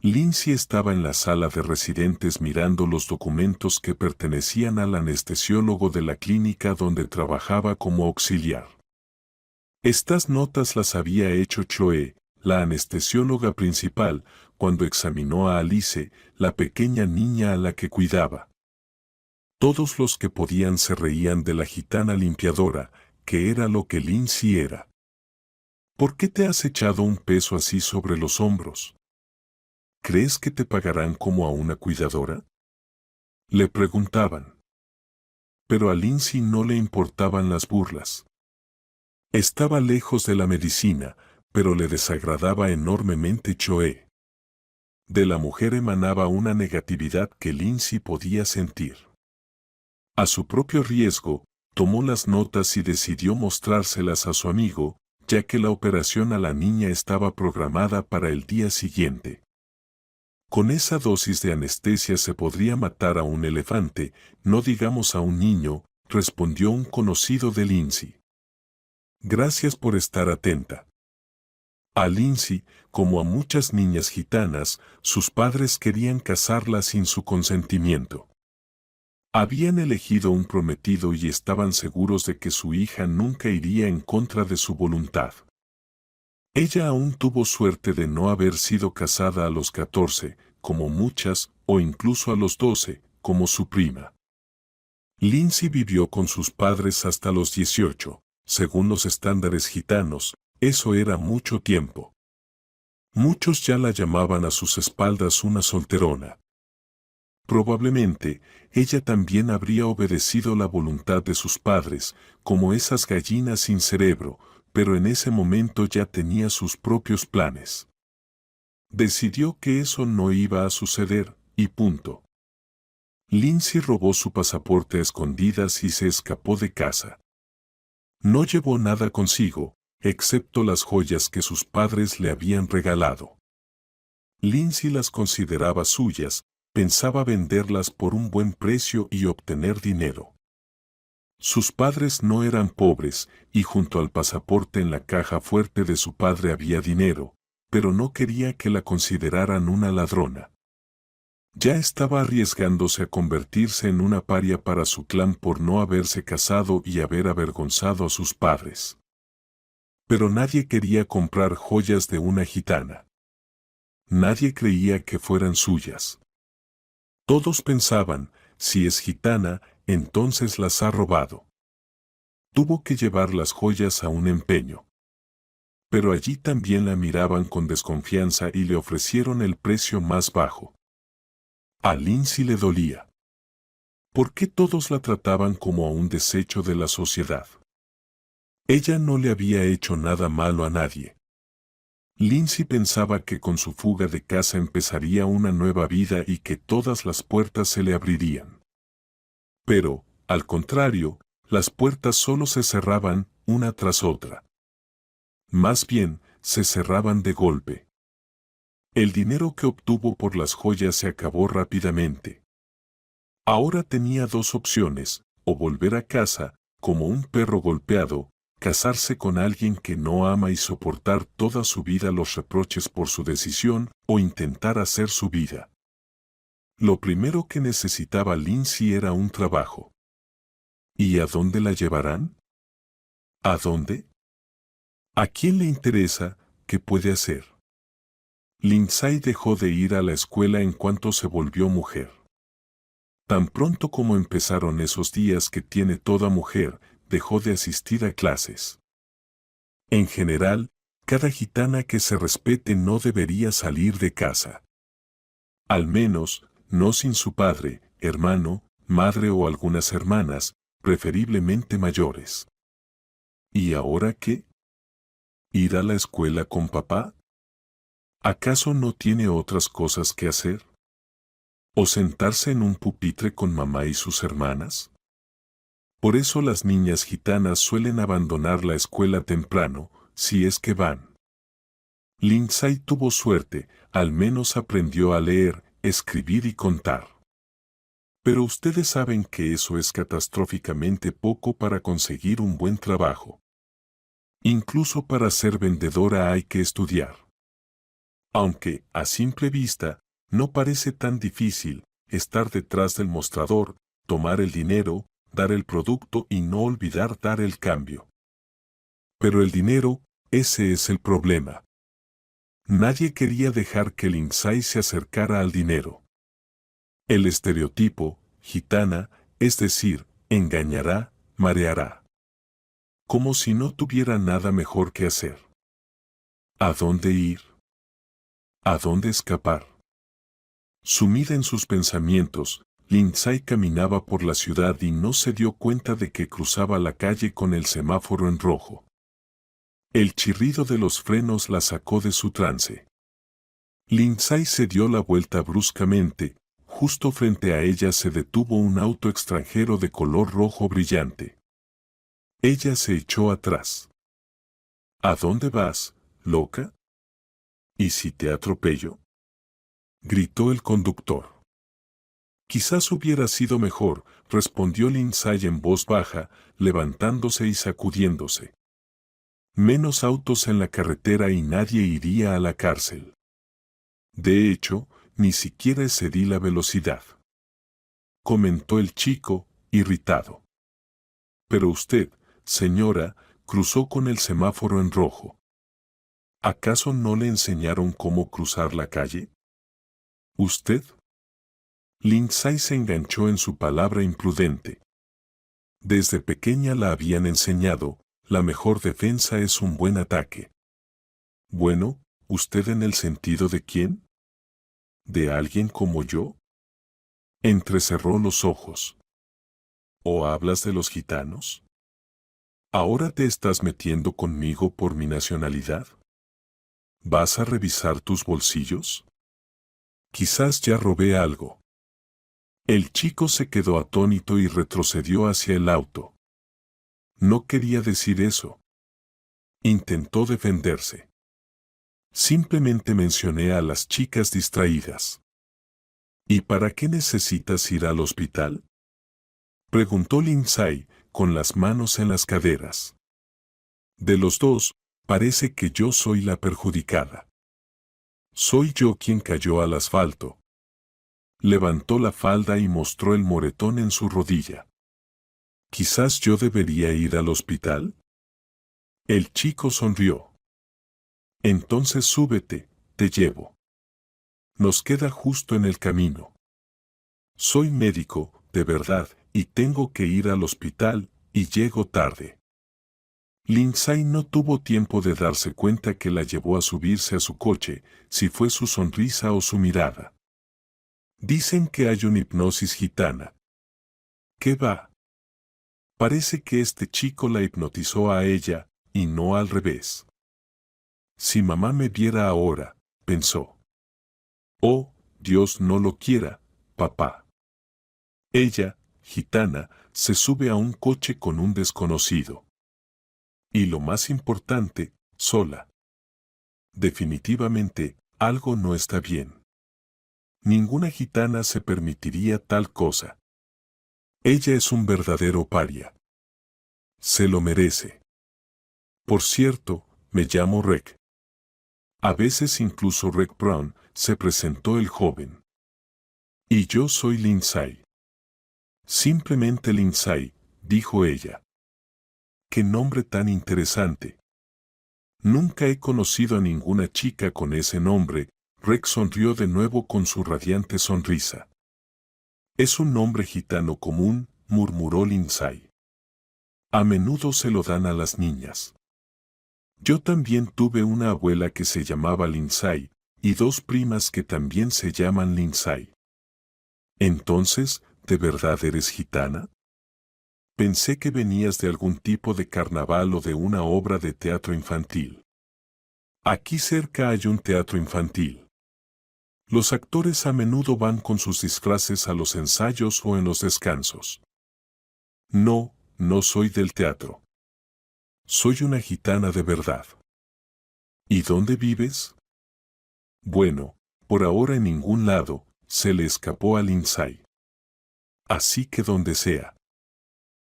Lindsay estaba en la sala de residentes mirando los documentos que pertenecían al anestesiólogo de la clínica donde trabajaba como auxiliar. Estas notas las había hecho Chloe, la anestesióloga principal, cuando examinó a Alice, la pequeña niña a la que cuidaba. Todos los que podían se reían de la gitana limpiadora, que era lo que Lindsay era. ¿Por qué te has echado un peso así sobre los hombros? ¿Crees que te pagarán como a una cuidadora? Le preguntaban. Pero a Lindsay no le importaban las burlas. Estaba lejos de la medicina, pero le desagradaba enormemente Chloe. De la mujer emanaba una negatividad que Lindsay podía sentir. A su propio riesgo, tomó las notas y decidió mostrárselas a su amigo, ya que la operación a la niña estaba programada para el día siguiente. Con esa dosis de anestesia se podría matar a un elefante, no digamos a un niño, respondió un conocido de Lindsay. Gracias por estar atenta. A Lindsay, como a muchas niñas gitanas, sus padres querían casarla sin su consentimiento. Habían elegido un prometido y estaban seguros de que su hija nunca iría en contra de su voluntad. Ella aún tuvo suerte de no haber sido casada a los 14, como muchas, o incluso a los 12, como su prima. Lindsay vivió con sus padres hasta los 18, según los estándares gitanos, eso era mucho tiempo. Muchos ya la llamaban a sus espaldas una solterona. Probablemente, ella también habría obedecido la voluntad de sus padres, como esas gallinas sin cerebro, pero en ese momento ya tenía sus propios planes. Decidió que eso no iba a suceder, y punto. Lindsay robó su pasaporte a escondidas y se escapó de casa. No llevó nada consigo, excepto las joyas que sus padres le habían regalado. Lindsay las consideraba suyas, pensaba venderlas por un buen precio y obtener dinero. Sus padres no eran pobres, y junto al pasaporte en la caja fuerte de su padre había dinero, pero no quería que la consideraran una ladrona. Ya estaba arriesgándose a convertirse en una paria para su clan por no haberse casado y haber avergonzado a sus padres. Pero nadie quería comprar joyas de una gitana. Nadie creía que fueran suyas. Todos pensaban, si es gitana, entonces las ha robado. Tuvo que llevar las joyas a un empeño. Pero allí también la miraban con desconfianza y le ofrecieron el precio más bajo. A Lindsay le dolía. ¿Por qué todos la trataban como a un desecho de la sociedad? Ella no le había hecho nada malo a nadie. Lindsay pensaba que con su fuga de casa empezaría una nueva vida y que todas las puertas se le abrirían. Pero, al contrario, las puertas solo se cerraban una tras otra. Más bien, se cerraban de golpe. El dinero que obtuvo por las joyas se acabó rápidamente. Ahora tenía dos opciones, o volver a casa, como un perro golpeado, casarse con alguien que no ama y soportar toda su vida los reproches por su decisión, o intentar hacer su vida. Lo primero que necesitaba Lindsay era un trabajo. ¿Y a dónde la llevarán? ¿A dónde? ¿A quién le interesa? ¿Qué puede hacer? Lindsay dejó de ir a la escuela en cuanto se volvió mujer. Tan pronto como empezaron esos días que tiene toda mujer, dejó de asistir a clases. En general, cada gitana que se respete no debería salir de casa. Al menos, no sin su padre, hermano, madre o algunas hermanas, preferiblemente mayores. ¿Y ahora qué? ¿Ir a la escuela con papá? ¿Acaso no tiene otras cosas que hacer? ¿O sentarse en un pupitre con mamá y sus hermanas? Por eso las niñas gitanas suelen abandonar la escuela temprano, si es que van. Lindsay tuvo suerte, al menos aprendió a leer, escribir y contar. Pero ustedes saben que eso es catastróficamente poco para conseguir un buen trabajo. Incluso para ser vendedora hay que estudiar. Aunque, a simple vista, no parece tan difícil estar detrás del mostrador, tomar el dinero, dar el producto y no olvidar dar el cambio. Pero el dinero, ese es el problema. Nadie quería dejar que Lindsay se acercara al dinero. El estereotipo, gitana, es decir, engañará, mareará. Como si no tuviera nada mejor que hacer. ¿A dónde ir? ¿A dónde escapar? Sumida en sus pensamientos, Lindsay caminaba por la ciudad y no se dio cuenta de que cruzaba la calle con el semáforo en rojo. El chirrido de los frenos la sacó de su trance. Lindsay se dio la vuelta bruscamente. Justo frente a ella se detuvo un auto extranjero de color rojo brillante. Ella se echó atrás. ¿A dónde vas, loca? ¿Y si te atropello? Gritó el conductor. Quizás hubiera sido mejor, respondió Lindsay en voz baja, levantándose y sacudiéndose. Menos autos en la carretera y nadie iría a la cárcel. De hecho, ni siquiera excedí la velocidad. Comentó el chico, irritado. Pero usted, señora, cruzó con el semáforo en rojo. ¿Acaso no le enseñaron cómo cruzar la calle? ¿Usted? Lindsay se enganchó en su palabra imprudente. Desde pequeña la habían enseñado, la mejor defensa es un buen ataque. Bueno, ¿usted en el sentido de quién? ¿De alguien como yo? Entrecerró los ojos. ¿O hablas de los gitanos? ¿Ahora te estás metiendo conmigo por mi nacionalidad? ¿Vas a revisar tus bolsillos? Quizás ya robé algo. El chico se quedó atónito y retrocedió hacia el auto. No quería decir eso. Intentó defenderse. Simplemente mencioné a las chicas distraídas. ¿Y para qué necesitas ir al hospital? Preguntó Lindsay, con las manos en las caderas. De los dos, parece que yo soy la perjudicada. Soy yo quien cayó al asfalto. Levantó la falda y mostró el moretón en su rodilla. ¿Quizás yo debería ir al hospital? El chico sonrió. Entonces súbete, te llevo. Nos queda justo en el camino. Soy médico, de verdad, y tengo que ir al hospital, y llego tarde. Lindsay no tuvo tiempo de darse cuenta que la llevó a subirse a su coche, si fue su sonrisa o su mirada. Dicen que hay una hipnosis gitana. ¿Qué va? Parece que este chico la hipnotizó a ella, y no al revés. Si mamá me viera ahora, pensó. Oh, Dios no lo quiera, papá. Ella, gitana, se sube a un coche con un desconocido. Y lo más importante, sola. Definitivamente, algo no está bien. Ninguna gitana se permitiría tal cosa. Ella es un verdadero paria. Se lo merece. Por cierto, me llamo Rec. A veces incluso Rec Brown, se presentó el joven. Y yo soy Lindsay. Simplemente Lindsay, dijo ella. ¡Qué nombre tan interesante! Nunca he conocido a ninguna chica con ese nombre. Rex sonrió de nuevo con su radiante sonrisa. Es un nombre gitano común, murmuró Lindsay. A menudo se lo dan a las niñas. Yo también tuve una abuela que se llamaba Lindsay, y dos primas que también se llaman Lindsay. Entonces, ¿de verdad eres gitana? Pensé que venías de algún tipo de carnaval o de una obra de teatro infantil. Aquí cerca hay un teatro infantil. Los actores a menudo van con sus disfraces a los ensayos o en los descansos. No, no soy del teatro. Soy una gitana de verdad. ¿Y dónde vives? Bueno, por ahora en ningún lado, se le escapó a Lindsay. Así que donde sea.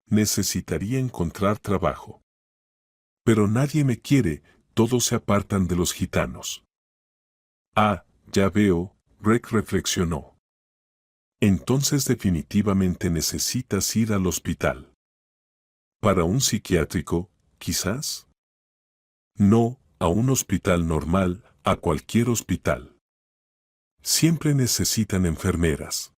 Necesitaría encontrar trabajo. Pero nadie me quiere, todos se apartan de los gitanos. Ah, ya veo, Rec reflexionó. Entonces definitivamente necesitas ir al hospital. ¿Para un psiquiátrico, quizás? No, a un hospital normal, a cualquier hospital. Siempre necesitan enfermeras.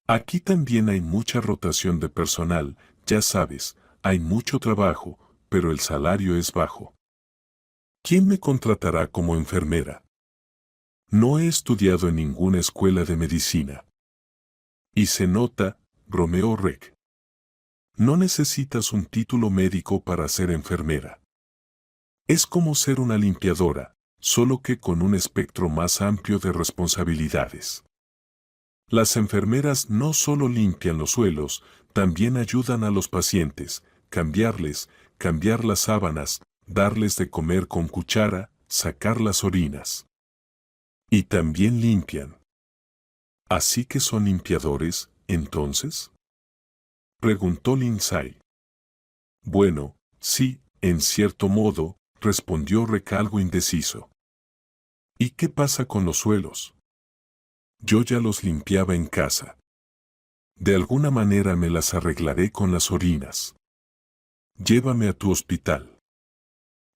Aquí también hay mucha rotación de personal, ya sabes, hay mucho trabajo, pero el salario es bajo. ¿Quién me contratará como enfermera? No he estudiado en ninguna escuela de medicina. Y se nota, bromeó Rec. No necesitas un título médico para ser enfermera. Es como ser una limpiadora, solo que con un espectro más amplio de responsabilidades. Las enfermeras no solo limpian los suelos, también ayudan a los pacientes, cambiar las sábanas, darles de comer con cuchara, sacar las orinas. Y también limpian. ¿Así que son limpiadores, entonces? Preguntó Lindsay. Bueno, sí, en cierto modo, respondió Rec algo indeciso. ¿Y qué pasa con los suelos? Yo ya los limpiaba en casa. De alguna manera me las arreglaré con las orinas. Llévame a tu hospital.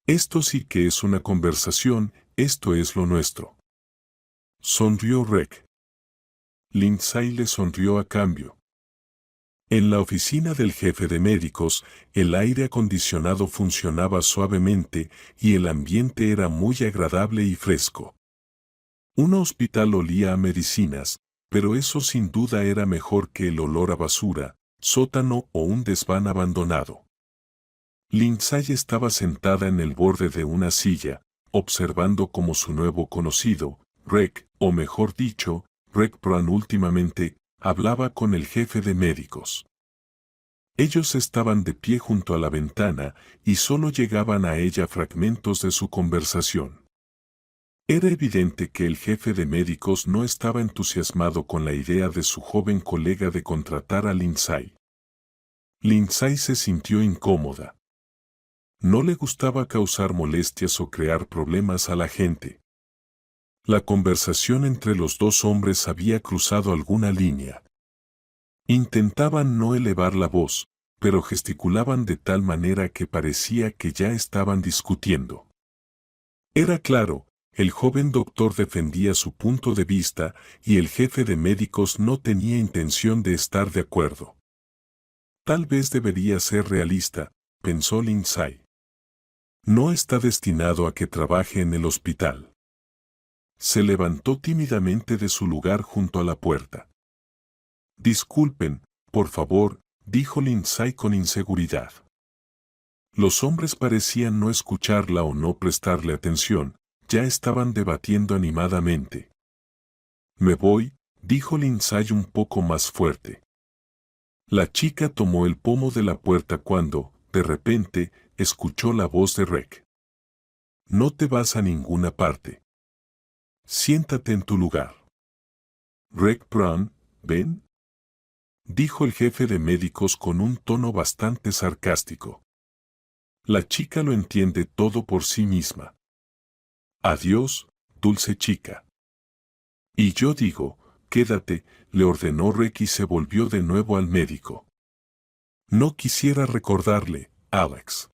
Esto sí que es una conversación, esto es lo nuestro. Sonrió Rec. Lindsay le sonrió a cambio. En la oficina del jefe de médicos, el aire acondicionado funcionaba suavemente y el ambiente era muy agradable y fresco. Un hospital olía a medicinas, pero eso sin duda era mejor que el olor a basura, sótano o un desván abandonado. Lindsay estaba sentada en el borde de una silla, observando cómo su nuevo conocido, Rec, o mejor dicho, Rec Brown últimamente, hablaba con el jefe de médicos. Ellos estaban de pie junto a la ventana y solo llegaban a ella fragmentos de su conversación. Era evidente que el jefe de médicos no estaba entusiasmado con la idea de su joven colega de contratar a Lindsay. Lindsay se sintió incómoda. No le gustaba causar molestias o crear problemas a la gente. La conversación entre los dos hombres había cruzado alguna línea. Intentaban no elevar la voz, pero gesticulaban de tal manera que parecía que ya estaban discutiendo. Era claro, el joven doctor defendía su punto de vista y el jefe de médicos no tenía intención de estar de acuerdo. Tal vez debería ser realista, pensó Lindsay. No está destinado a que trabaje en el hospital. Se levantó tímidamente de su lugar junto a la puerta. Disculpen, por favor, dijo Lindsay con inseguridad. Los hombres parecían no escucharla o no prestarle atención, ya estaban debatiendo animadamente. Me voy, dijo Lindsay un poco más fuerte. La chica tomó el pomo de la puerta cuando, de repente, escuchó la voz de Rec. No te vas a ninguna parte. Siéntate en tu lugar. Rec Brown, ven, dijo el jefe de médicos con un tono bastante sarcástico. La chica lo entiende todo por sí misma. Adiós, dulce chica. Y yo digo, quédate, le ordenó Rec y se volvió de nuevo al médico. No quisiera recordarle, Alex.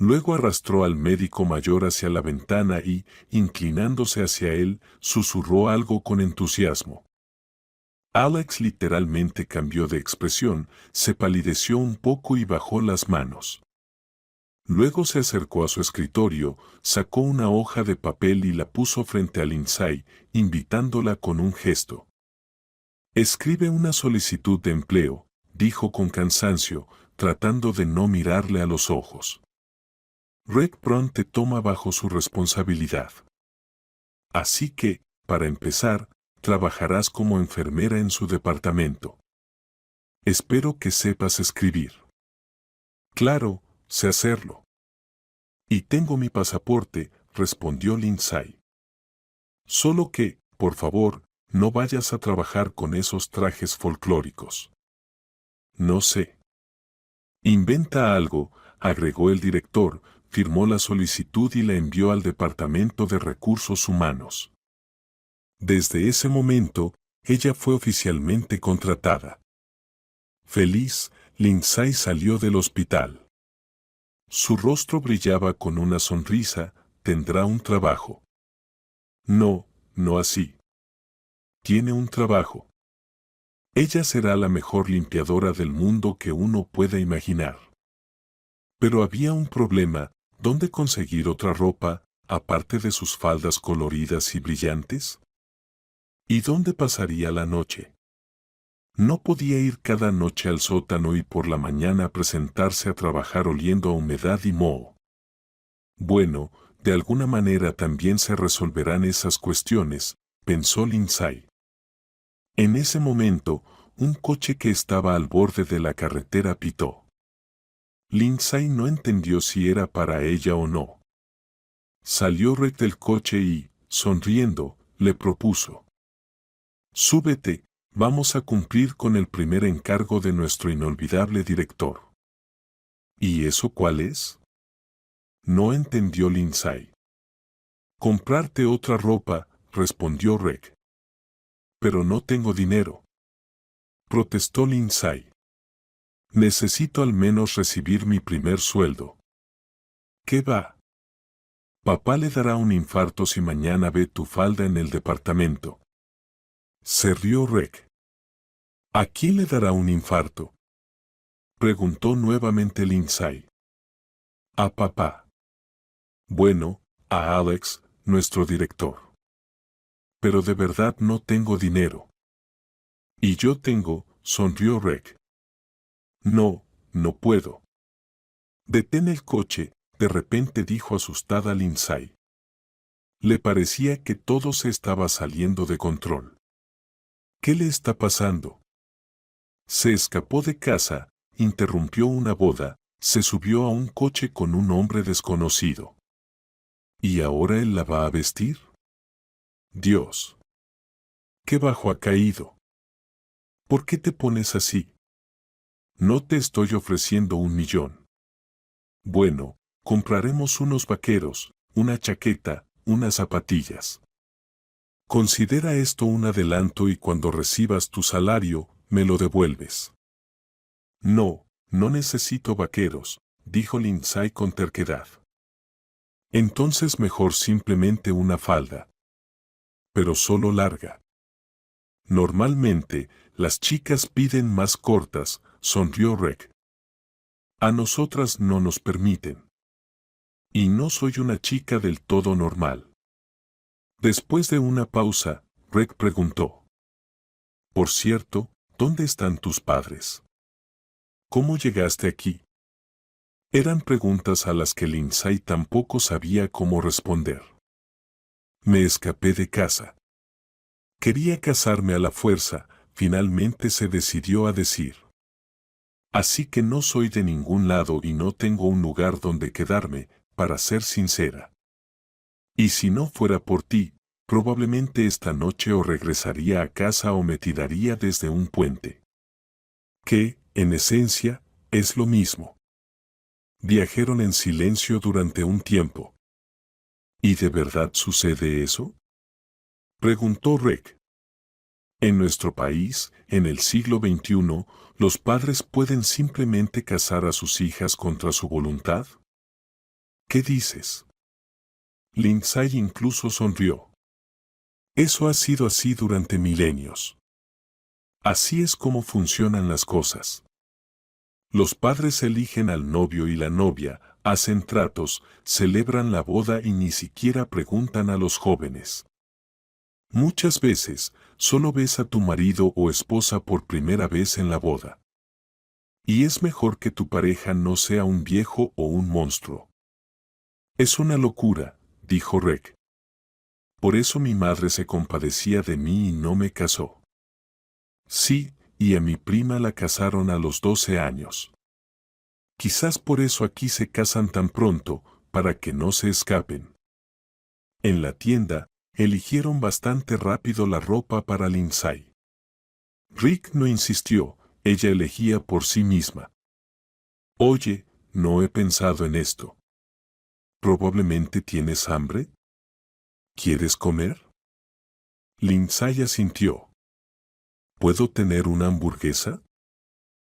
Luego arrastró al médico mayor hacia la ventana y, inclinándose hacia él, susurró algo con entusiasmo. Alex literalmente cambió de expresión, se palideció un poco y bajó las manos. Luego se acercó a su escritorio, sacó una hoja de papel y la puso frente a Lindsay, invitándola con un gesto. Escribe una solicitud de empleo, dijo con cansancio, tratando de no mirarle a los ojos. Rec Brown te toma bajo su responsabilidad. Así que, para empezar, trabajarás como enfermera en su departamento. Espero que sepas escribir. Claro, sé hacerlo. Y tengo mi pasaporte, respondió Lindsay. Solo que, por favor, no vayas a trabajar con esos trajes folclóricos. No sé. Inventa algo, agregó el director, firmó la solicitud y la envió al Departamento de Recursos Humanos. Desde ese momento, ella fue oficialmente contratada. Feliz, Lindsay salió del hospital. Su rostro brillaba con una sonrisa. Tendrá un trabajo. No, no así. Tiene un trabajo. Ella será la mejor limpiadora del mundo que uno pueda imaginar. Pero había un problema: ¿dónde conseguir otra ropa, aparte de sus faldas coloridas y brillantes? ¿Y dónde pasaría la noche? No podía ir cada noche al sótano y por la mañana presentarse a trabajar oliendo a humedad y moho. Bueno, de alguna manera también se resolverán esas cuestiones, pensó Lindsay. En ese momento, un coche que estaba al borde de la carretera pitó. Lindsay no entendió si era para ella o no. Salió Rick del coche y, sonriendo, le propuso: «Súbete, vamos a cumplir con el primer encargo de nuestro inolvidable director». ¿Y eso cuál es? No entendió Lindsay. «Comprarte otra ropa», respondió Rick. «Pero no tengo dinero», protestó Lindsay. «Necesito al menos recibir mi primer sueldo». «¿Qué va? Papá le dará un infarto si mañana ve tu falda en el departamento». Se rió Rick. «¿A quién le dará un infarto?», preguntó nuevamente Lindsay. «A papá». «Bueno, a Alex, nuestro director». «Pero de verdad no tengo dinero». «Y yo tengo», sonrió Rick. «No, no puedo». «Detén el coche», de repente dijo asustada Lindsay. Le parecía que todo se estaba saliendo de control. ¿Qué le está pasando? Se escapó de casa, interrumpió una boda, se subió a un coche con un hombre desconocido. ¿Y ahora él la va a vestir? Dios. ¿Qué bajo ha caído? ¿Por qué te pones así? No te estoy ofreciendo 1.000.000. Bueno, compraremos unos vaqueros, una chaqueta, unas zapatillas. Considera esto un adelanto y cuando recibas tu salario, me lo devuelves. No, no necesito vaqueros, dijo Lindsay con terquedad. Entonces mejor simplemente una falda. Pero solo larga. Normalmente, las chicas piden más cortas, sonrió Rick. A nosotras no nos permiten. Y no soy una chica del todo normal. Después de una pausa, Rick preguntó: «Por cierto, ¿dónde están tus padres? ¿Cómo llegaste aquí?». Eran preguntas a las que Lindsay tampoco sabía cómo responder. «Me escapé de casa. Quería casarme a la fuerza», finalmente se decidió a decir. «Así que no soy de ningún lado y no tengo un lugar donde quedarme, para ser sincera. Y si no fuera por ti, probablemente esta noche o regresaría a casa o me tiraría desde un puente». Que, en esencia, es lo mismo. Viajaron en silencio durante un tiempo. ¿Y de verdad sucede eso?, preguntó Rick. En nuestro país, en el siglo XXI, ¿los padres pueden simplemente casar a sus hijas contra su voluntad? ¿Qué dices? Lindsay incluso sonrió. Eso ha sido así durante milenios. Así es como funcionan las cosas. Los padres eligen al novio y la novia, hacen tratos, celebran la boda y ni siquiera preguntan a los jóvenes. Muchas veces, solo ves a tu marido o esposa por primera vez en la boda. Y es mejor que tu pareja no sea un viejo o un monstruo. Es una locura, dijo Rick. Por eso mi madre se compadecía de mí y no me casó. Sí, y a mi prima la casaron a los 12 años. Quizás por eso aquí se casan tan pronto, para que no se escapen. En la tienda, eligieron bastante rápido la ropa para Lindsay. Rick no insistió, ella elegía por sí misma. Oye, no he pensado en esto. ¿Probablemente tienes hambre? ¿Quieres comer? Lindsay asintió. ¿Puedo tener una hamburguesa?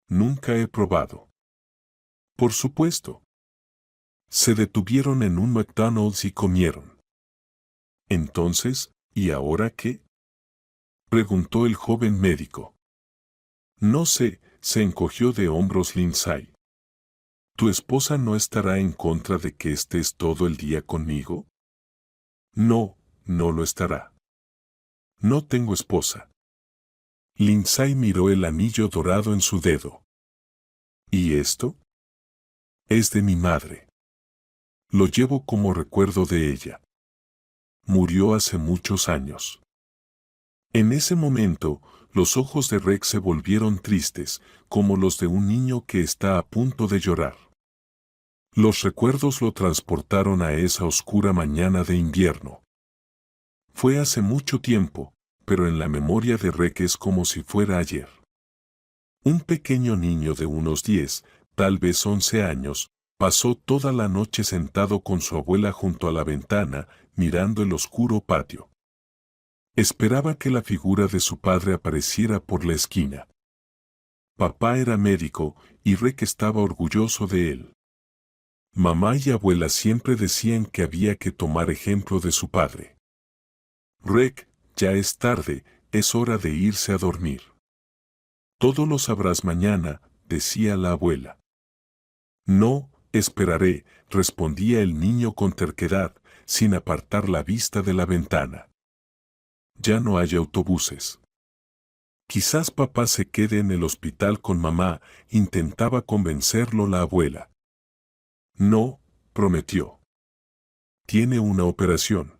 Nunca he probado. Por supuesto. Se detuvieron en un McDonald's y comieron. Entonces, ¿y ahora qué? Preguntó el joven médico. No sé, se encogió de hombros Lindsay. ¿Tu esposa no estará en contra de que estés todo el día conmigo? No, no lo estará. No tengo esposa. Lindsay miró el anillo dorado en su dedo. ¿Y esto? Es de mi madre. Lo llevo como recuerdo de ella. Murió hace muchos años. En ese momento, los ojos de Rex se volvieron tristes, como los de un niño que está a punto de llorar. Los recuerdos lo transportaron a esa oscura mañana de invierno. Fue hace mucho tiempo, pero en la memoria de Rex es como si fuera ayer. Un pequeño niño de unos 10, tal vez 11 años, pasó toda la noche sentado con su abuela junto a la ventana, mirando el oscuro patio. Esperaba que la figura de su padre apareciera por la esquina. Papá era médico y Rex estaba orgulloso de él. Mamá y abuela siempre decían que había que tomar ejemplo de su padre. Rex, ya es tarde, es hora de irse a dormir. Todo lo sabrás mañana, decía la abuela. No, esperaré, respondía el niño con terquedad, sin apartar la vista de la ventana. Ya no hay autobuses. Quizás papá se quede en el hospital con mamá, intentaba convencerlo la abuela. No, prometió. Tiene una operación.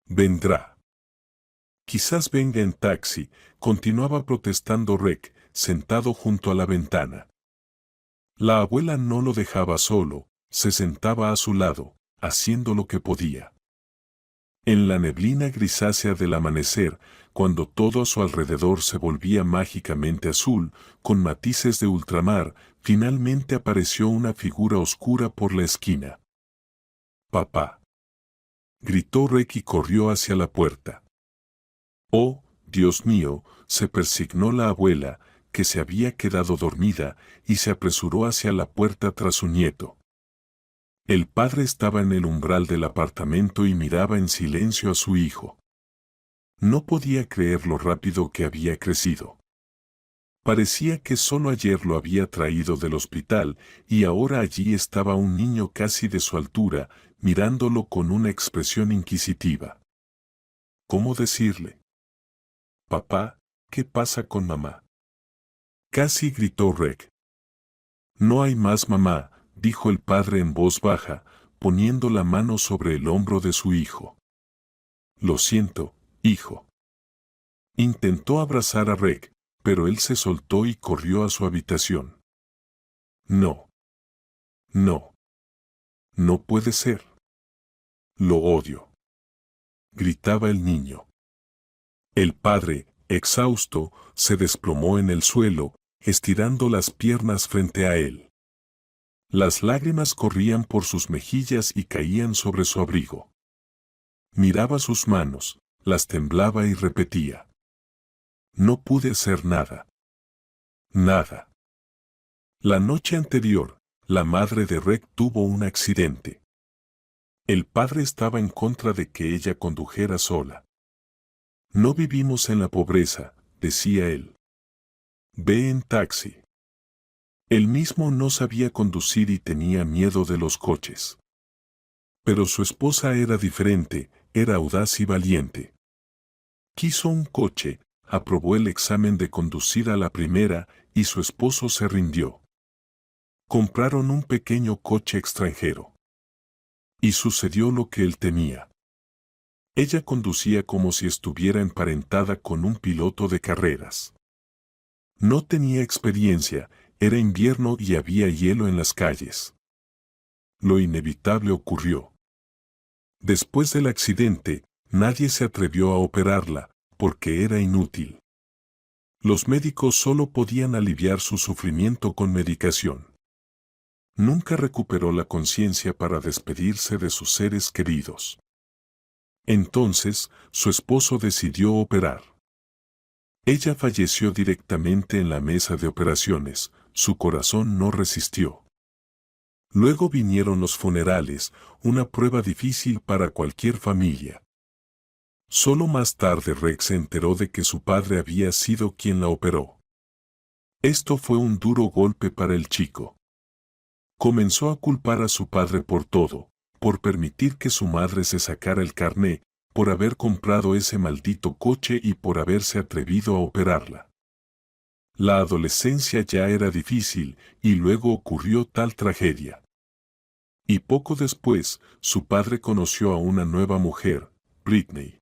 Vendrá. Quizás venga en taxi, continuaba protestando Rex, sentado junto a la ventana. La abuela no lo dejaba solo, se sentaba a su lado, haciendo lo que podía. En la neblina grisácea del amanecer, cuando todo a su alrededor se volvía mágicamente azul, con matices de ultramar, finalmente apareció una figura oscura por la esquina. «¡Papá!», gritó Rex y corrió hacia la puerta. «¡Oh, Dios mío!», se persignó la abuela, que se había quedado dormida, y se apresuró hacia la puerta tras su nieto. El padre estaba en el umbral del apartamento y miraba en silencio a su hijo. No podía creer lo rápido que había crecido. Parecía que solo ayer lo había traído del hospital y ahora allí estaba un niño casi de su altura, mirándolo con una expresión inquisitiva. ¿Cómo decirle? «Papá, ¿qué pasa con mamá?», casi gritó Rex. «No hay más mamá», dijo el padre en voz baja, poniendo la mano sobre el hombro de su hijo. «Lo siento, hijo». Intentó abrazar a Rex, pero él se soltó y corrió a su habitación. «No. No. No puede ser. Lo odio», gritaba el niño. El padre, exhausto, se desplomó en el suelo, estirando las piernas frente a él. Las lágrimas corrían por sus mejillas y caían sobre su abrigo. Miraba sus manos, las temblaba y repetía. «No pude hacer nada. Nada». La noche anterior, la madre de Rex tuvo un accidente. El padre estaba en contra de que ella condujera sola. «No vivimos en la pobreza», decía él. «Ve en taxi». Él mismo no sabía conducir y tenía miedo de los coches. Pero su esposa era diferente, era audaz y valiente. Quiso un coche, aprobó el examen de conducir a la primera y su esposo se rindió. Compraron un pequeño coche extranjero. Y sucedió lo que él temía. Ella conducía como si estuviera emparentada con un piloto de carreras. No tenía experiencia, era invierno y había hielo en las calles. Lo inevitable ocurrió. Después del accidente, nadie se atrevió a operarla, porque era inútil. Los médicos solo podían aliviar su sufrimiento con medicación. Nunca recuperó la conciencia para despedirse de sus seres queridos. Entonces, su esposo decidió operar. Ella falleció directamente en la mesa de operaciones, su corazón no resistió. Luego vinieron los funerales, una prueba difícil para cualquier familia. Solo más tarde Rex se enteró de que su padre había sido quien la operó. Esto fue un duro golpe para el chico. Comenzó a culpar a su padre por todo, por permitir que su madre se sacara el carné, por haber comprado ese maldito coche y por haberse atrevido a operarla. La adolescencia ya era difícil, y luego ocurrió tal tragedia. Y poco después, su padre conoció a una nueva mujer, Britney.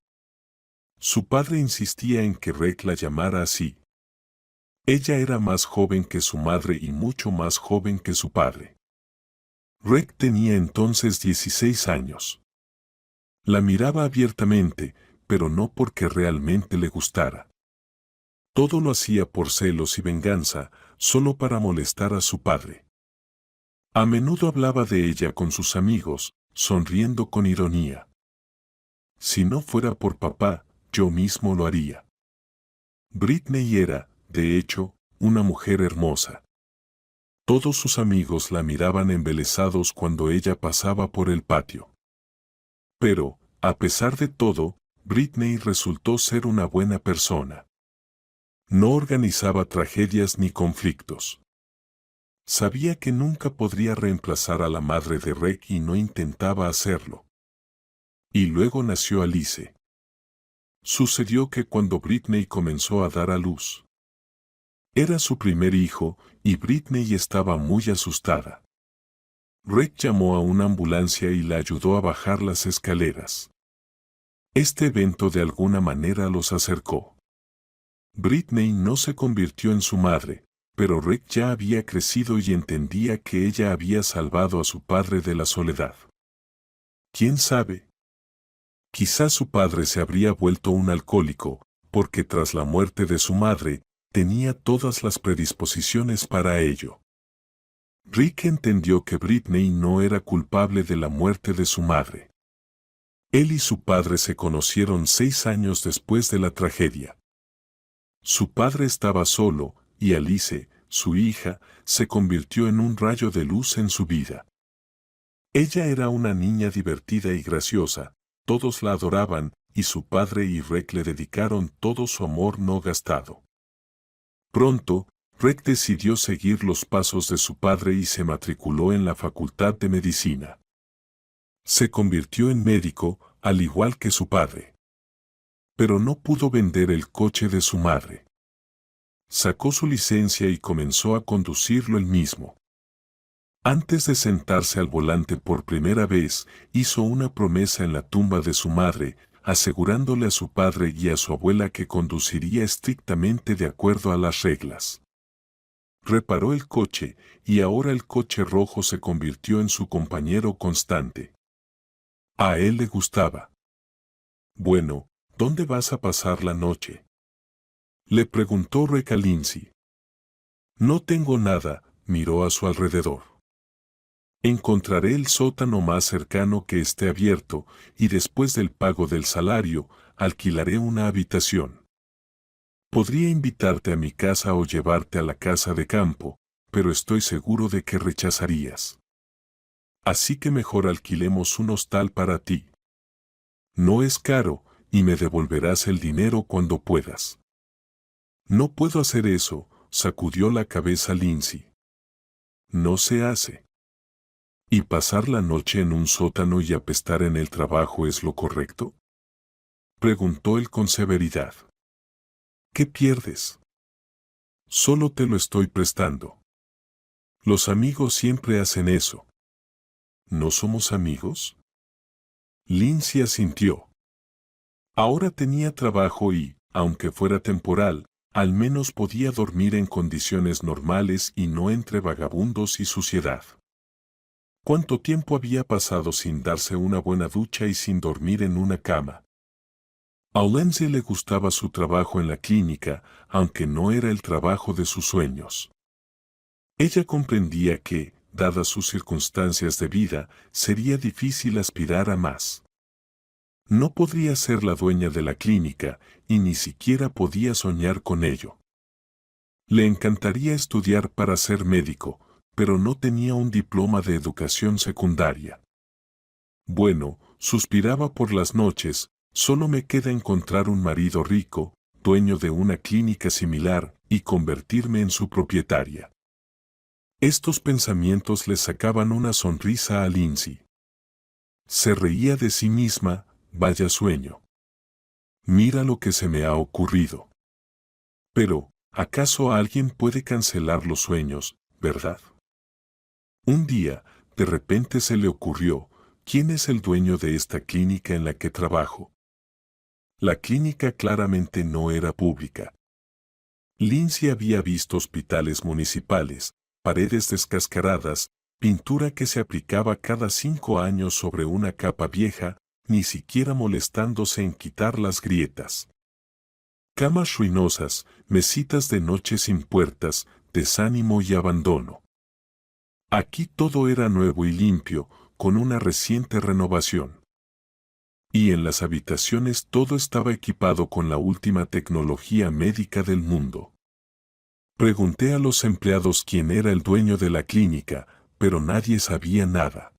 Su padre insistía en que Rick la llamara así. Ella era más joven que su madre y mucho más joven que su padre. Rick tenía entonces 16 años. La miraba abiertamente, pero no porque realmente le gustara. Todo lo hacía por celos y venganza, solo para molestar a su padre. A menudo hablaba de ella con sus amigos, sonriendo con ironía. Si no fuera por papá, yo mismo lo haría. Britney era, de hecho, una mujer hermosa. Todos sus amigos la miraban embelesados cuando ella pasaba por el patio. Pero, a pesar de todo, Britney resultó ser una buena persona. No organizaba tragedias ni conflictos. Sabía que nunca podría reemplazar a la madre de Rick y no intentaba hacerlo. Y luego nació Alice. Sucedió que cuando Britney comenzó a dar a luz, era su primer hijo, y Britney estaba muy asustada. Rick llamó a una ambulancia y la ayudó a bajar las escaleras. Este evento de alguna manera los acercó. Britney no se convirtió en su madre, pero Rick ya había crecido y entendía que ella había salvado a su padre de la soledad. ¿Quién sabe? Quizás su padre se habría vuelto un alcohólico, porque tras la muerte de su madre, tenía todas las predisposiciones para ello. Rick entendió que Britney no era culpable de la muerte de su madre. Él y su padre se conocieron 6 años después de la tragedia. Su padre estaba solo, y Alice, su hija, se convirtió en un rayo de luz en su vida. Ella era una niña divertida y graciosa, todos la adoraban, y su padre y Rick le dedicaron todo su amor no gastado. Pronto, Rick decidió seguir los pasos de su padre y se matriculó en la Facultad de Medicina. Se convirtió en médico, al igual que su padre. Pero no pudo vender el coche de su madre. Sacó su licencia y comenzó a conducirlo él mismo. Antes de sentarse al volante por primera vez, hizo una promesa en la tumba de su madre, asegurándole a su padre y a su abuela que conduciría estrictamente de acuerdo a las reglas. Reparó el coche, y ahora el coche rojo se convirtió en su compañero constante. A él le gustaba. Bueno, ¿dónde vas a pasar la noche?, le preguntó Rick a Lindsay. No tengo nada, miró a su alrededor. Encontraré el sótano más cercano que esté abierto, y después del pago del salario, alquilaré una habitación. Podría invitarte a mi casa o llevarte a la casa de campo, pero estoy seguro de que rechazarías. Así que mejor alquilemos un hostal para ti. No es caro, y me devolverás el dinero cuando puedas. No puedo hacer eso, sacudió la cabeza Lindsay. No se hace. ¿Y pasar la noche en un sótano y apestar en el trabajo es lo correcto?, preguntó él con severidad. ¿Qué pierdes? Solo te lo estoy prestando. Los amigos siempre hacen eso. ¿No somos amigos? Lindsay asintió. Ahora tenía trabajo y, aunque fuera temporal, al menos podía dormir en condiciones normales y no entre vagabundos y suciedad. ¿Cuánto tiempo había pasado sin darse una buena ducha y sin dormir en una cama? A Lindsay le gustaba su trabajo en la clínica, aunque no era el trabajo de sus sueños. Ella comprendía que, dadas sus circunstancias de vida, sería difícil aspirar a más. No podría ser la dueña de la clínica, y ni siquiera podía soñar con ello. Le encantaría estudiar para ser médico, pero no tenía un diploma de educación secundaria. Bueno, suspiraba por las noches, solo me queda encontrar un marido rico, dueño de una clínica similar, y convertirme en su propietaria. Estos pensamientos le sacaban una sonrisa a Lindsay. Se reía de sí misma, vaya sueño. Mira lo que se me ha ocurrido. Pero, ¿acaso alguien puede cancelar los sueños, verdad? Un día, de repente se le ocurrió, ¿quién es el dueño de esta clínica en la que trabajo? La clínica claramente no era pública. Lindsay había visto hospitales municipales, paredes descascaradas, pintura que se aplicaba cada 5 años sobre una capa vieja, ni siquiera molestándose en quitar las grietas. Camas ruinosas, mesitas de noche sin puertas, desánimo y abandono. Aquí todo era nuevo y limpio, con una reciente renovación. Y en las habitaciones todo estaba equipado con la última tecnología médica del mundo. Pregunté a los empleados quién era el dueño de la clínica, pero nadie sabía nada.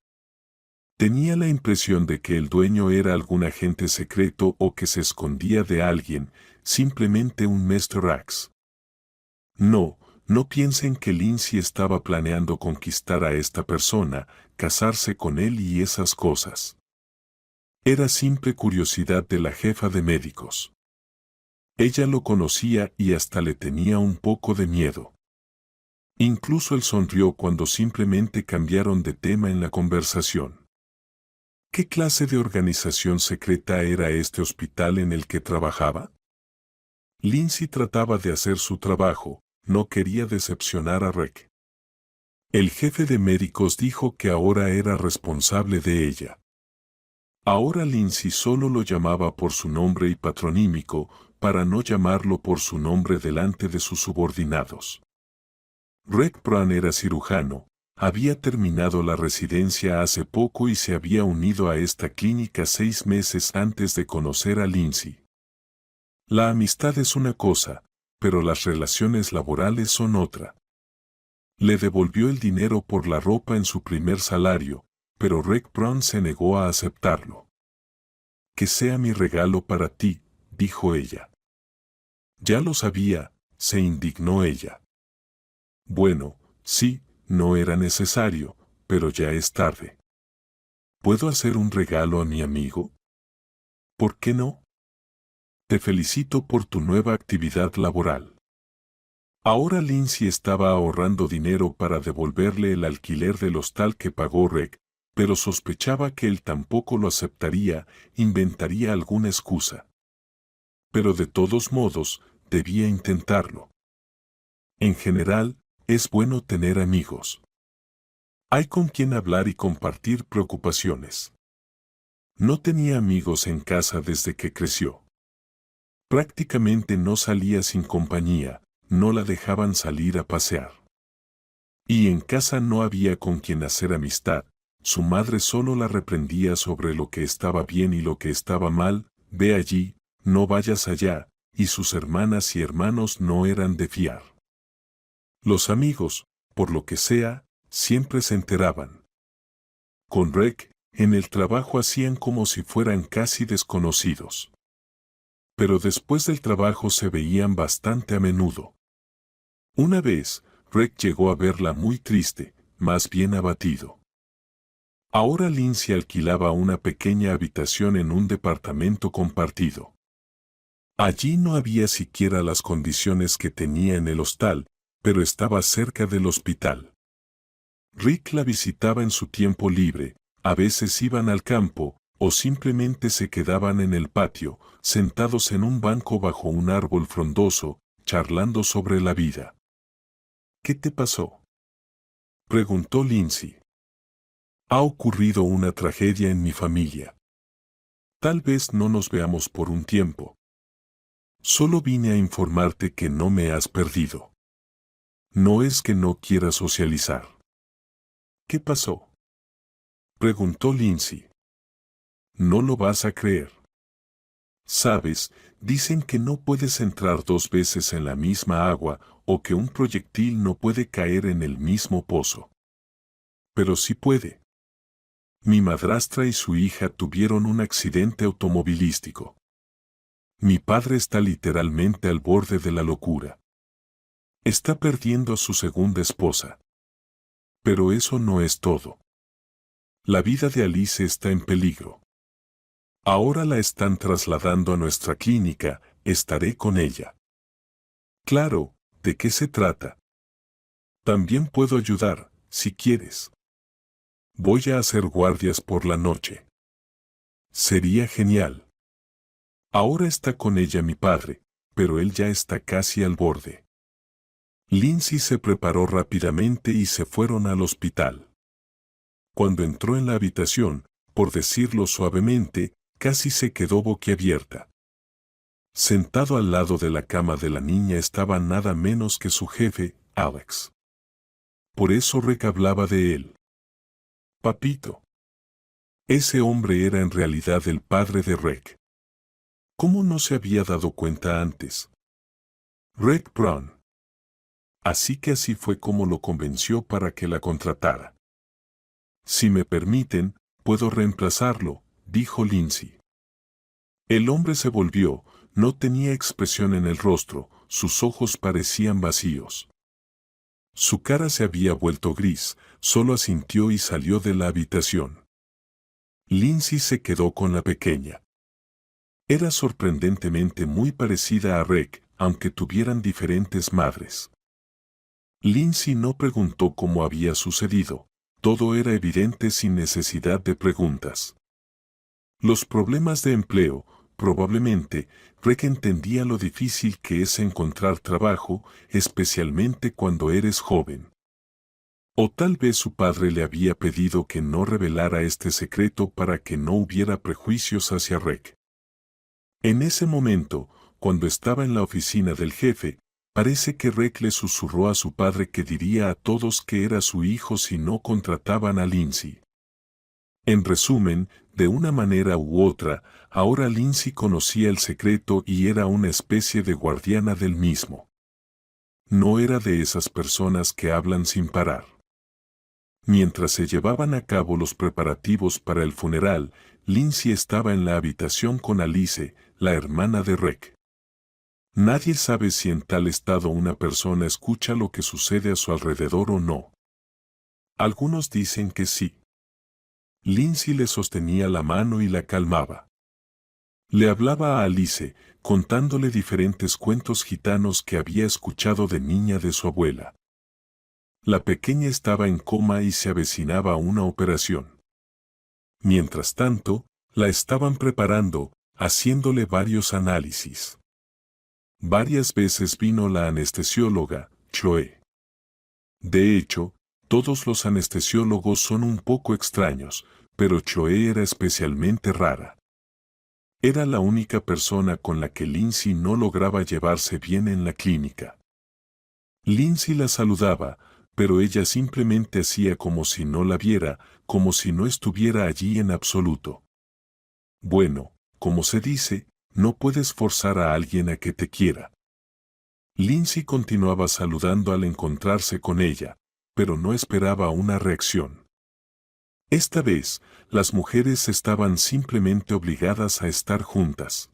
Tenía la impresión de que el dueño era algún agente secreto o que se escondía de alguien, simplemente un Mr. X. No piensen que Lindsay estaba planeando conquistar a esta persona, casarse con él y esas cosas. Era simple curiosidad de la jefa de médicos. Ella lo conocía y hasta le tenía un poco de miedo. Incluso él sonrió cuando simplemente cambiaron de tema en la conversación. ¿Qué clase de organización secreta era este hospital en el que trabajaba? Lindsay trataba de hacer su trabajo, no quería decepcionar a Rick. El jefe de médicos dijo que ahora era responsable de ella. Ahora Lindsay solo lo llamaba por su nombre y patronímico, para no llamarlo por su nombre delante de sus subordinados. Rick Brown era cirujano, había terminado la residencia hace poco y se había unido a esta clínica 6 meses antes de conocer a Lindsay. La amistad es una cosa, pero las relaciones laborales son otra. Le devolvió el dinero por la ropa en su primer salario, pero Rick Brown se negó a aceptarlo. Que sea mi regalo para ti, dijo ella. Ya lo sabía, se indignó ella. Bueno, sí, no era necesario, pero ya es tarde. ¿Puedo hacer un regalo a mi amigo? ¿Por qué no? Te felicito por tu nueva actividad laboral. Ahora Lindsay estaba ahorrando dinero para devolverle el alquiler del hostal que pagó Rick, pero sospechaba que él tampoco lo aceptaría, inventaría alguna excusa. Pero de todos modos, debía intentarlo. En general, es bueno tener amigos. Hay con quien hablar y compartir preocupaciones. No tenía amigos en casa desde que creció. Prácticamente no salía sin compañía, no la dejaban salir a pasear. Y en casa no había con quien hacer amistad, su madre solo la reprendía sobre lo que estaba bien y lo que estaba mal, ve allí, no vayas allá, y sus hermanas y hermanos no eran de fiar. Los amigos, por lo que sea, siempre se enteraban. Con Rick, en el trabajo hacían como si fueran casi desconocidos. Pero después del trabajo se veían bastante a menudo. Una vez, Rick llegó a verla muy triste, más bien abatido. Ahora Lindsay alquilaba una pequeña habitación en un departamento compartido. Allí no había siquiera las condiciones que tenía en el hostal, pero estaba cerca del hospital. Rick la visitaba en su tiempo libre, a veces iban al campo, o simplemente se quedaban en el patio, sentados en un banco bajo un árbol frondoso, charlando sobre la vida. ¿Qué te pasó?, preguntó Lindsay. Ha ocurrido una tragedia en mi familia. Tal vez no nos veamos por un tiempo. Solo vine a informarte que no me has perdido. No es que no quiera socializar. ¿Qué pasó?, preguntó Lindsay. No lo vas a creer. Sabes, dicen que no puedes entrar 2 veces en la misma agua o que un proyectil no puede caer en el mismo pozo. Pero sí puede. Mi madrastra y su hija tuvieron un accidente automovilístico. Mi padre está literalmente al borde de la locura. Está perdiendo a su segunda esposa. Pero eso no es todo. La vida de Alice está en peligro. Ahora la están trasladando a nuestra clínica, estaré con ella. Claro, ¿de qué se trata? También puedo ayudar, si quieres. Voy a hacer guardias por la noche. Sería genial. Ahora está con ella mi padre, pero él ya está casi al borde. Lindsay se preparó rápidamente y se fueron al hospital. Cuando entró en la habitación, por decirlo suavemente, casi se quedó boquiabierta. Sentado al lado de la cama de la niña estaba nada menos que su jefe, Alex. Por eso Rick hablaba de él. Papito. Ese hombre era en realidad el padre de Rick. ¿Cómo no se había dado cuenta antes? Rick Brown. Así que así fue como lo convenció para que la contratara. Si me permiten, puedo reemplazarlo, dijo Lindsay. El hombre se volvió, no tenía expresión en el rostro, sus ojos parecían vacíos. Su cara se había vuelto gris, solo asintió y salió de la habitación. Lindsay se quedó con la pequeña. Era sorprendentemente muy parecida a Rick, aunque tuvieran diferentes madres. Lindsay no preguntó cómo había sucedido, todo era evidente sin necesidad de preguntas. Los problemas de empleo, probablemente, Rick entendía lo difícil que es encontrar trabajo, especialmente cuando eres joven. O tal vez su padre le había pedido que no revelara este secreto para que no hubiera prejuicios hacia Rick. En ese momento, cuando estaba en la oficina del jefe, parece que Rick le susurró a su padre que diría a todos que era su hijo si no contrataban a Lindsay. En resumen, de una manera u otra, ahora Lindsay conocía el secreto y era una especie de guardiana del mismo. No era de esas personas que hablan sin parar. Mientras se llevaban a cabo los preparativos para el funeral, Lindsay estaba en la habitación con Alice, la hermana de Rick. Nadie sabe si en tal estado una persona escucha lo que sucede a su alrededor o no. Algunos dicen que sí. Lindsay le sostenía la mano y la calmaba. Le hablaba a Alice, contándole diferentes cuentos gitanos que había escuchado de niña de su abuela. La pequeña estaba en coma y se avecinaba una operación. Mientras tanto, la estaban preparando, haciéndole varios análisis. Varias veces vino la anestesióloga, Chloe. De hecho, todos los anestesiólogos son un poco extraños, pero Chloe era especialmente rara. Era la única persona con la que Lindsay no lograba llevarse bien en la clínica. Lindsay la saludaba, pero ella simplemente hacía como si no la viera, como si no estuviera allí en absoluto. Bueno, como se dice, no puedes forzar a alguien a que te quiera. Lindsay continuaba saludando al encontrarse con ella, pero no esperaba una reacción. Esta vez, las mujeres estaban simplemente obligadas a estar juntas.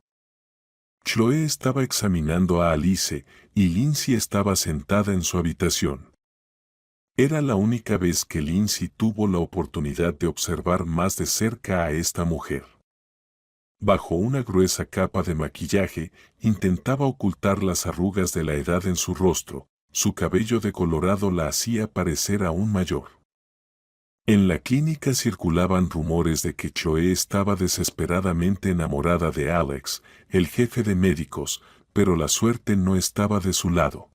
Chloe estaba examinando a Alice y Lindsay estaba sentada en su habitación. Era la única vez que Lindsay tuvo la oportunidad de observar más de cerca a esta mujer. Bajo una gruesa capa de maquillaje, intentaba ocultar las arrugas de la edad en su rostro, su cabello decolorado la hacía parecer aún mayor. En la clínica circulaban rumores de que Chloe estaba desesperadamente enamorada de Alex, el jefe de médicos, pero la suerte no estaba de su lado.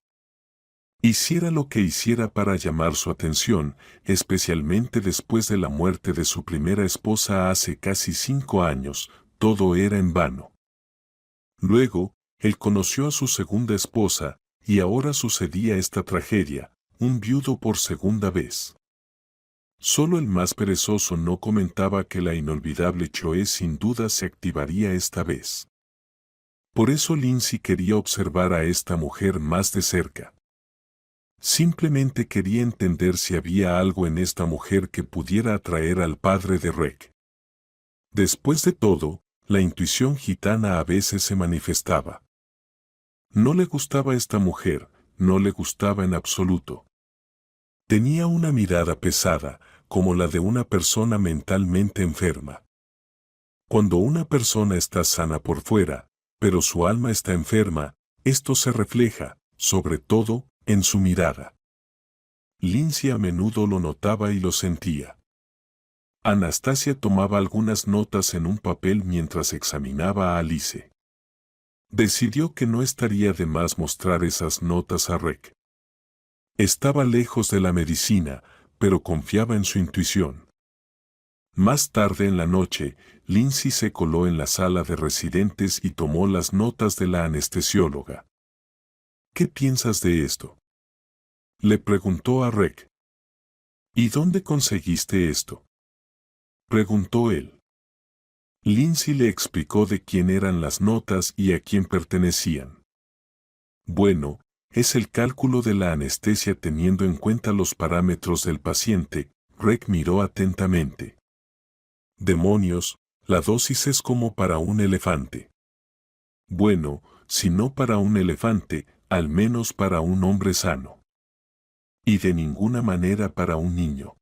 Hiciera lo que hiciera para llamar su atención, especialmente después de la muerte de su primera esposa hace casi 5 años, todo era en vano. Luego, él conoció a su segunda esposa, y ahora sucedía esta tragedia, un viudo por segunda vez. Solo el más perezoso no comentaba que la inolvidable Choe sin duda se activaría esta vez. Por eso Lindsay quería observar a esta mujer más de cerca. Simplemente quería entender si había algo en esta mujer que pudiera atraer al padre de Rek. Después de todo, la intuición gitana a veces se manifestaba. No le gustaba esta mujer, no le gustaba en absoluto. Tenía una mirada pesada, como la de una persona mentalmente enferma. Cuando una persona está sana por fuera, pero su alma está enferma, esto se refleja, sobre todo, en su mirada. Lindsay a menudo lo notaba y lo sentía. Anastasia tomaba algunas notas en un papel mientras examinaba a Alice. Decidió que no estaría de más mostrar esas notas a Rek. Estaba lejos de la medicina, pero confiaba en su intuición. Más tarde en la noche, Lindsay se coló en la sala de residentes y tomó las notas de la anestesióloga. ¿Qué piensas de esto?, le preguntó a Rek. ¿Y dónde conseguiste esto?, preguntó él. Lindsay le explicó de quién eran las notas y a quién pertenecían. Bueno, es el cálculo de la anestesia teniendo en cuenta los parámetros del paciente. Rek miró atentamente. Demonios, la dosis es como para un elefante. Bueno, si no para un elefante, al menos para un hombre sano. Y de ninguna manera para un niño.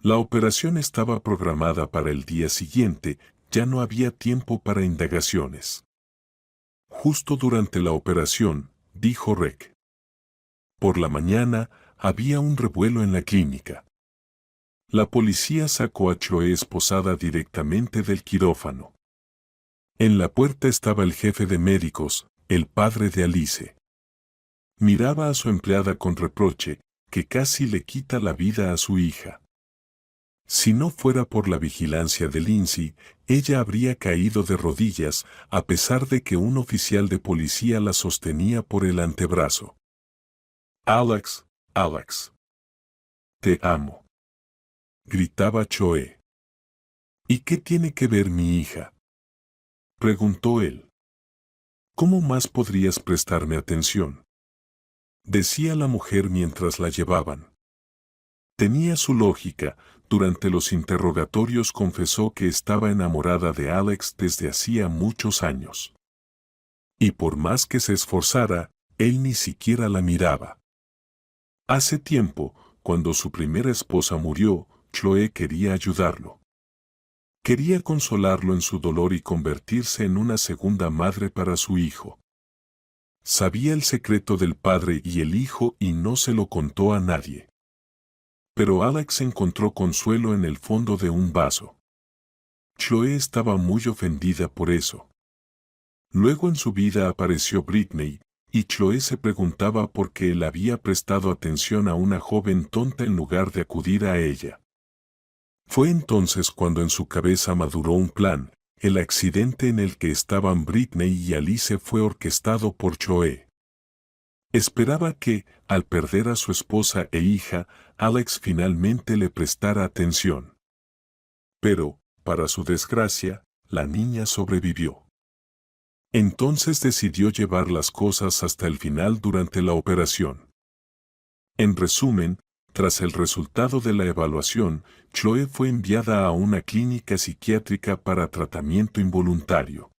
La operación estaba programada para el día siguiente, ya no había tiempo para indagaciones. Justo durante la operación, dijo Rek. Por la mañana, había un revuelo en la clínica. La policía sacó a Choe esposada directamente del quirófano. En la puerta estaba el jefe de médicos, el padre de Alice. Miraba a su empleada con reproche, que casi le quita la vida a su hija. Si no fuera por la vigilancia de Lindsay, ella habría caído de rodillas, a pesar de que un oficial de policía la sostenía por el antebrazo. Alex, Alex. Te amo, gritaba Choe. ¿Y qué tiene que ver mi hija?, preguntó él. ¿Cómo más podrías prestarme atención?, decía la mujer mientras la llevaban. Tenía su lógica. Durante los interrogatorios confesó que estaba enamorada de Alex desde hacía muchos años. Y por más que se esforzara, él ni siquiera la miraba. Hace tiempo, cuando su primera esposa murió, Chloe quería ayudarlo. Quería consolarlo en su dolor y convertirse en una segunda madre para su hijo. Sabía el secreto del padre y el hijo y no se lo contó a nadie. Pero Alex encontró consuelo en el fondo de un vaso. Chloe estaba muy ofendida por eso. Luego en su vida apareció Britney, y Chloe se preguntaba por qué él había prestado atención a una joven tonta en lugar de acudir a ella. Fue entonces cuando en su cabeza maduró un plan. El accidente en el que estaban Britney y Alice fue orquestado por Chloe. Esperaba que, al perder a su esposa e hija, Alex finalmente le prestara atención. Pero, para su desgracia, la niña sobrevivió. Entonces decidió llevar las cosas hasta el final durante la operación. En resumen, tras el resultado de la evaluación, Chloe fue enviada a una clínica psiquiátrica para tratamiento involuntario.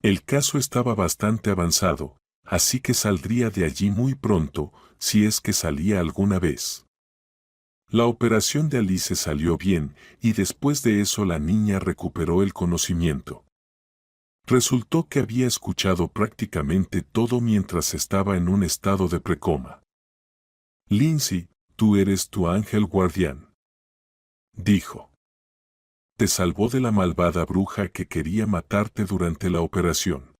El caso estaba bastante avanzado, así que saldría de allí muy pronto, si es que salía alguna vez. La operación de Alice salió bien, y después de eso la niña recuperó el conocimiento. Resultó que había escuchado prácticamente todo mientras estaba en un estado de precoma. Lindsay, tú eres tu ángel guardián, dijo. Te salvó de la malvada bruja que quería matarte durante la operación.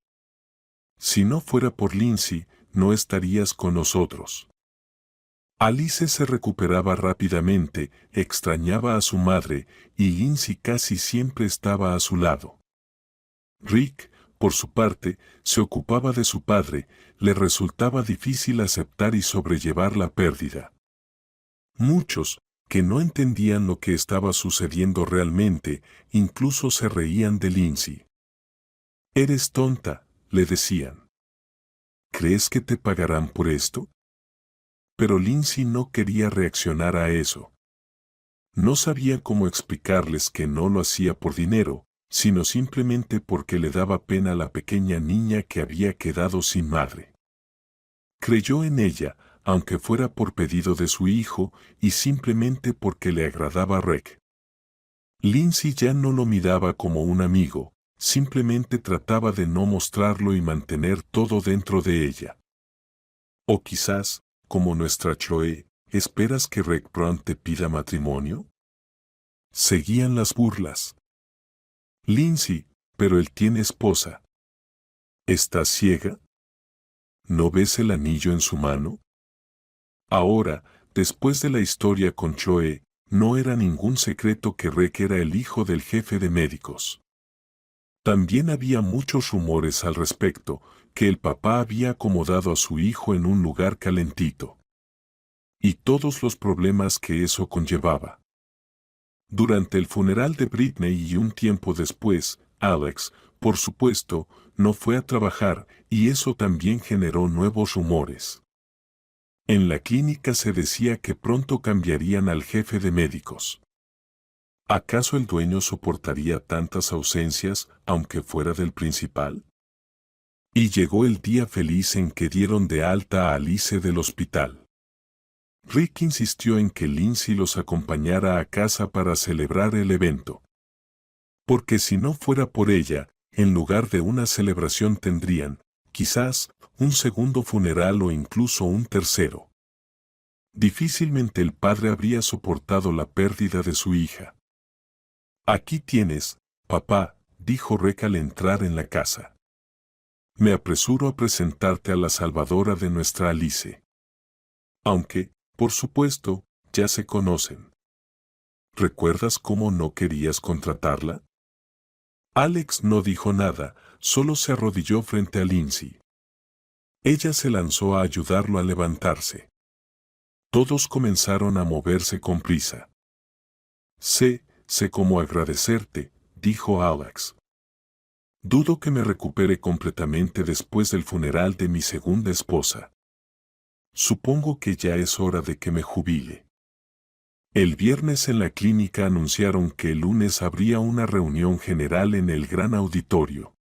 Si no fuera por Lindsay, no estarías con nosotros. Alice se recuperaba rápidamente, extrañaba a su madre, y Lindsay casi siempre estaba a su lado. Rick, por su parte, se ocupaba de su padre, le resultaba difícil aceptar y sobrellevar la pérdida. Muchos, que no entendían lo que estaba sucediendo realmente, incluso se reían de Lindsay. «Eres tonta», le decían. «¿Crees que te pagarán por esto?». Pero Lindsay no quería reaccionar a eso. No sabía cómo explicarles que no lo hacía por dinero, sino simplemente porque le daba pena a la pequeña niña que había quedado sin madre. Creyó en ella, aunque fuera por pedido de su hijo y simplemente porque le agradaba a Reg. Lindsay ya no lo miraba como un amigo, simplemente trataba de no mostrarlo y mantener todo dentro de ella. O quizás, como nuestra Chloe, ¿esperas que Reg Brown te pida matrimonio? Seguían las burlas. Lindsay, pero él tiene esposa. ¿Estás ciega? ¿No ves el anillo en su mano? Ahora, después de la historia con Chloe, no era ningún secreto que Reg era el hijo del jefe de médicos. También había muchos rumores al respecto, que el papá había acomodado a su hijo en un lugar calentito. Y todos los problemas que eso conllevaba. Durante el funeral de Britney y un tiempo después, Alex, por supuesto, no fue a trabajar y eso también generó nuevos rumores. En la clínica se decía que pronto cambiarían al jefe de médicos. ¿Acaso el dueño soportaría tantas ausencias, aunque fuera del principal? Y llegó el día feliz en que dieron de alta a Alice del hospital. Rick insistió en que Lindsay los acompañara a casa para celebrar el evento. Porque si no fuera por ella, en lugar de una celebración tendrían, quizás, un segundo funeral o incluso un tercero. Difícilmente el padre habría soportado la pérdida de su hija. «Aquí tienes, papá», dijo Rick al entrar en la casa. «Me apresuro a presentarte a la salvadora de nuestra Alice. Aunque, por supuesto, ya se conocen. ¿Recuerdas cómo no querías contratarla?». Alex no dijo nada, solo se arrodilló frente a Lindsay. Ella se lanzó a ayudarlo a levantarse. Todos comenzaron a moverse con prisa. Sé cómo agradecerte», dijo Alex. «Dudo que me recupere completamente después del funeral de mi segunda esposa. Supongo que ya es hora de que me jubile». El viernes en la clínica anunciaron que el lunes habría una reunión general en el gran auditorio.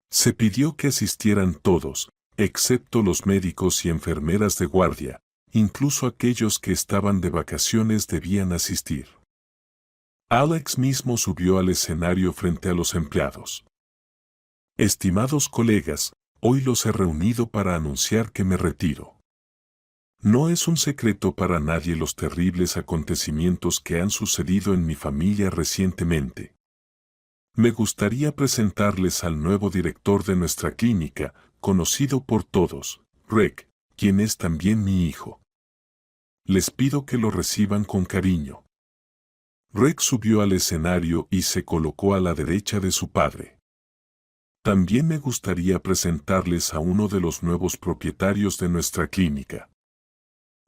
Se pidió que asistieran todos, excepto los médicos y enfermeras de guardia, incluso aquellos que estaban de vacaciones debían asistir. Alex mismo subió al escenario frente a los empleados. «Estimados colegas, hoy los he reunido para anunciar que me retiro. No es un secreto para nadie los terribles acontecimientos que han sucedido en mi familia recientemente. Me gustaría presentarles al nuevo director de nuestra clínica, conocido por todos, Reg, quien es también mi hijo. Les pido que lo reciban con cariño». Reg subió al escenario y se colocó a la derecha de su padre. «También me gustaría presentarles a uno de los nuevos propietarios de nuestra clínica».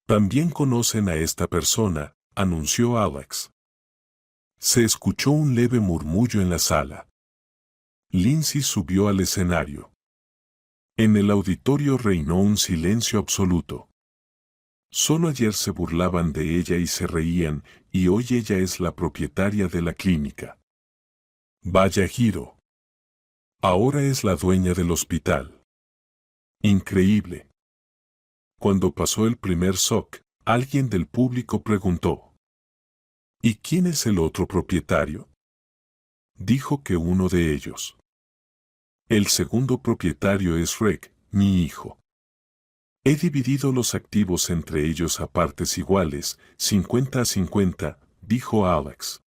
«También conocen a esta persona», anunció Alex. Se escuchó un leve murmullo en la sala. Lindsay subió al escenario. En el auditorio reinó un silencio absoluto. Solo ayer se burlaban de ella y se reían, y hoy ella es la propietaria de la clínica. Vaya giro. Ahora es la dueña del hospital. Increíble. Cuando pasó el primer shock, alguien del público preguntó: «¿Y quién es el otro propietario?». Dijo que uno de ellos. «El segundo propietario es Reg, mi hijo. He dividido los activos entre ellos a partes iguales, 50-50, dijo Alex.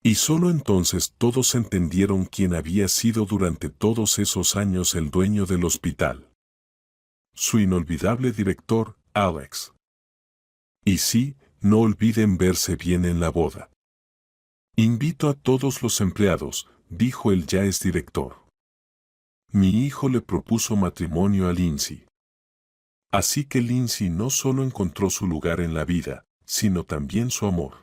Y solo entonces todos entendieron quién había sido durante todos esos años el dueño del hospital. Su inolvidable director, Alex. Y sí, no olviden verse bien en la boda. Invito a todos los empleados, dijo el ya exdirector. Mi hijo le propuso matrimonio a Lindsay. Así que Lindsay no solo encontró su lugar en la vida, sino también su amor.